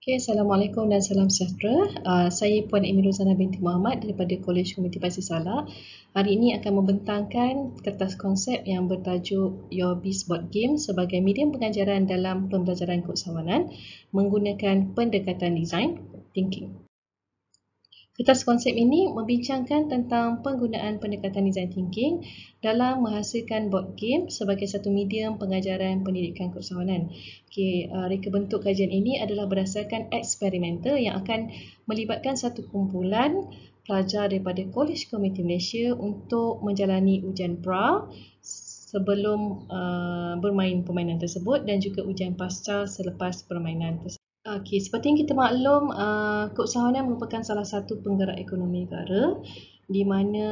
Okay, Assalamualaikum dan salam sejahtera. Saya Puan Amy Rozana binti Muhammad daripada Kolej Komuniti Pasir Salak. Hari ini akan membentangkan kertas konsep yang bertajuk Your Biz Board Game sebagai medium pengajaran dalam pembelajaran keusahawanan menggunakan pendekatan design thinking. Kertas konsep ini membincangkan tentang penggunaan pendekatan design thinking dalam menghasilkan board game sebagai satu medium pengajaran pendidikan keusahawanan. Reka bentuk kajian ini adalah berdasarkan eksperimental yang akan melibatkan satu kumpulan pelajar daripada Kolej Komuniti Malaysia untuk menjalani ujian pra sebelum bermain permainan tersebut dan juga ujian pasca selepas permainan tersebut. Seperti yang kita maklum, keusahawanan merupakan salah satu penggerak ekonomi negara di mana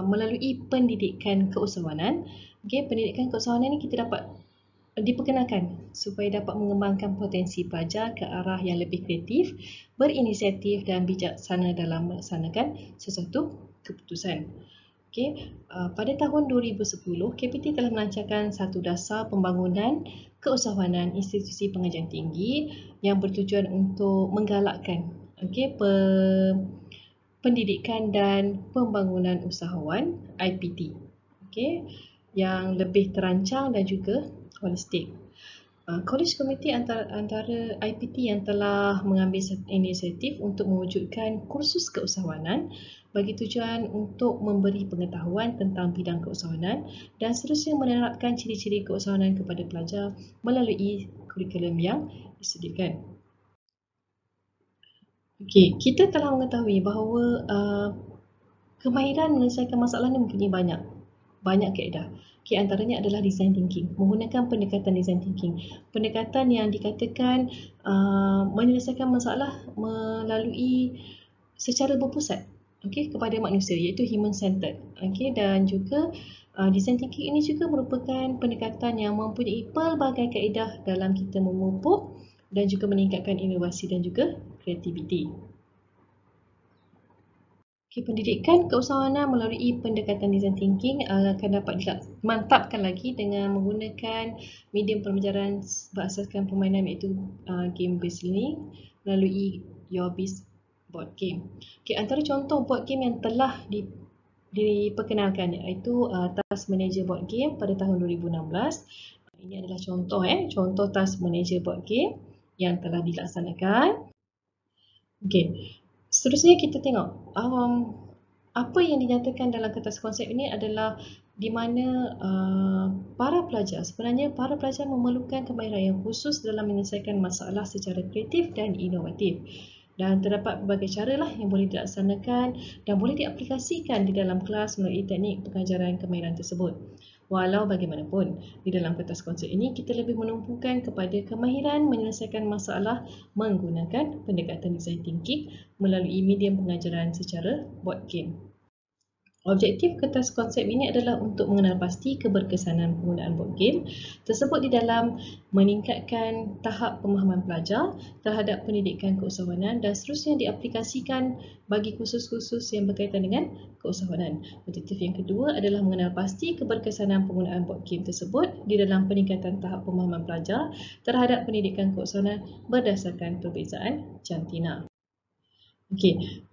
melalui pendidikan keusahawanan, pendidikan keusahawanan ini kita dapat diperkenalkan supaya dapat mengembangkan potensi pelajar ke arah yang lebih kreatif, berinisiatif dan bijaksana dalam melaksanakan sesuatu keputusan. Pada tahun 2010, KPT telah melancarkan satu dasar pembangunan keusahawanan institusi pengajian tinggi yang bertujuan untuk menggalakkan pendidikan dan pembangunan usahawan IPT yang lebih terancang dan juga holistik. Kolej Komuniti antara IPT yang telah mengambil inisiatif untuk mewujudkan kursus keusahawanan bagi tujuan untuk memberi pengetahuan tentang bidang keusahawanan dan seterusnya menerapkan ciri-ciri keusahawanan kepada pelajar melalui kurikulum yang disediakan. Kita telah mengetahui bahawa kemahiran menyelesaikan masalah ini mempunyai banyak kaedah. Antaranya adalah design thinking, menggunakan pendekatan design thinking. Pendekatan yang dikatakan menyelesaikan masalah melalui secara berpusat kepada manusia, iaitu human centered. Dan juga design thinking ini juga merupakan pendekatan yang mempunyai pelbagai kaedah dalam kita memupuk dan juga meningkatkan inovasi dan juga kreativiti. Pendidikan keusahawanan melalui pendekatan design thinking akan dapat dimantapkan lagi dengan menggunakan medium pembelajaran berasaskan permainan iaitu game based learning melalui Your Biz Board Game. Antara contoh board game yang telah diperkenalkan iaitu Task Manager Board Game pada tahun 2016. Ini adalah contoh Task Manager Board Game yang telah dilaksanakan. Seterusnya kita tengok apa yang dinyatakan dalam kertas konsep ini adalah di mana para pelajar memerlukan kemahiran yang khusus dalam menyelesaikan masalah secara kreatif dan inovatif. Dan terdapat berbagai cara yang boleh dilaksanakan dan boleh diaplikasikan di dalam kelas melalui teknik pengajaran kemahiran tersebut. Walau bagaimanapun, di dalam kertas konsep ini kita lebih menumpukan kepada kemahiran menyelesaikan masalah menggunakan pendekatan design thinking melalui medium pengajaran secara board game. Objektif kertas konsep ini adalah untuk mengenal pasti keberkesanan penggunaan board game tersebut di dalam meningkatkan tahap pemahaman pelajar terhadap pendidikan keusahawanan dan seterusnya diaplikasikan bagi kursus-kursus yang berkaitan dengan keusahawanan. Objektif yang kedua adalah mengenal pasti keberkesanan penggunaan board game tersebut di dalam peningkatan tahap pemahaman pelajar terhadap pendidikan keusahawanan berdasarkan perbezaan jantina.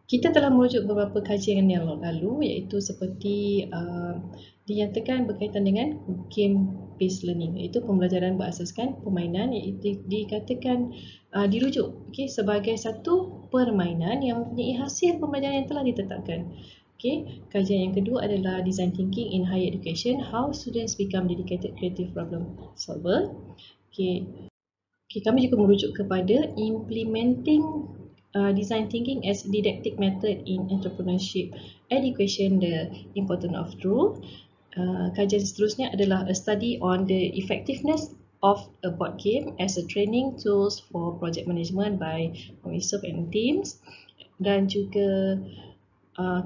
Kita telah merujuk beberapa kajian yang lalu iaitu seperti dinyatakan berkaitan dengan game based learning iaitu pembelajaran berasaskan permainan iaitu dikatakan dirujuk sebagai satu permainan yang mempunyai hasil pembelajaran yang telah ditetapkan. Kajian yang kedua adalah design thinking in higher education, how students become dedicated creative problem solver. Kami juga merujuk kepada implementing design thinking as didactic method in entrepreneurship education, the importance of truth. Kajian seterusnya adalah a study on the effectiveness of a board game as a training tools for project management by Yusuf and teams, dan juga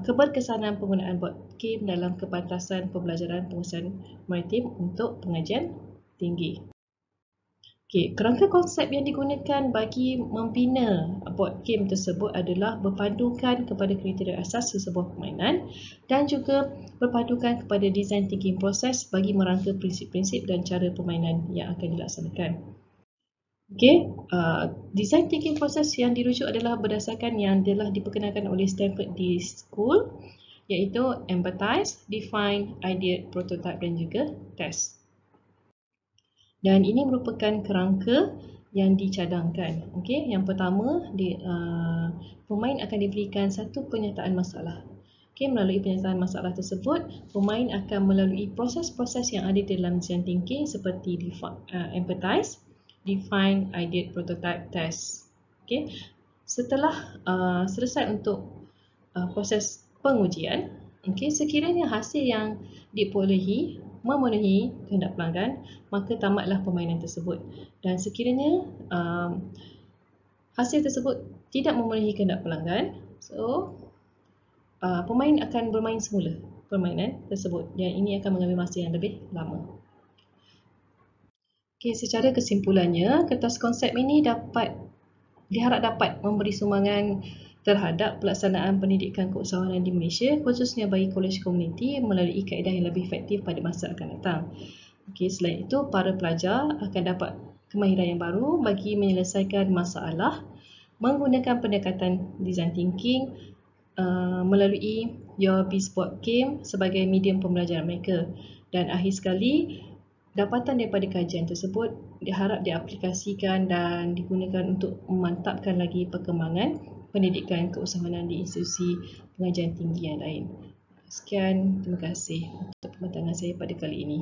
keberkesanan penggunaan board game dalam kepantasan pembelajaran pengurusan maritim untuk pengajian tinggi. Kerangka konsep yang digunakan bagi membina board game tersebut adalah berpandukan kepada kriteria asas sesebuah permainan dan juga berpandukan kepada design thinking proses bagi merangka prinsip-prinsip dan cara permainan yang akan dilaksanakan. Okey, design thinking proses yang dirujuk adalah berdasarkan yang telah diperkenalkan oleh Stanford di school, iaitu empathize, define, ideate, prototype dan juga test. Dan ini merupakan kerangka yang dicadangkan. Okey, yang pertama, pemain akan diberikan satu pernyataan masalah. Okey, melalui pernyataan masalah tersebut, pemain akan melalui proses-proses yang ada dalam design thinking seperti empathize, define, ideate, prototype, test. Okey, setelah selesai untuk proses pengujian, okey, sekiranya hasil yang diperolehi memenuhi kehendak pelanggan, maka tamatlah permainan tersebut. Dan sekiranya hasil tersebut tidak memenuhi kehendak pelanggan, so pemain akan bermain semula permainan tersebut, dan ini akan mengambil masa yang lebih lama. Okay, secara kesimpulannya, kertas konsep ini diharap dapat memberi sumbangan terhadap pelaksanaan pendidikan keusahawanan di Malaysia, khususnya bagi kolej komuniti melalui kaedah yang lebih efektif pada masa akan datang. Okay, selain itu, para pelajar akan dapat kemahiran yang baru bagi menyelesaikan masalah menggunakan pendekatan design thinking melalui Your Bespoke Game sebagai medium pembelajaran mereka. Dan akhir sekali, dapatan daripada kajian tersebut diharap diaplikasikan dan digunakan untuk memantapkan lagi perkembangan pendidikan keusahawanan di institusi pengajian tinggi yang lain. Sekian, terima kasih untuk pembentangan saya pada kali ini.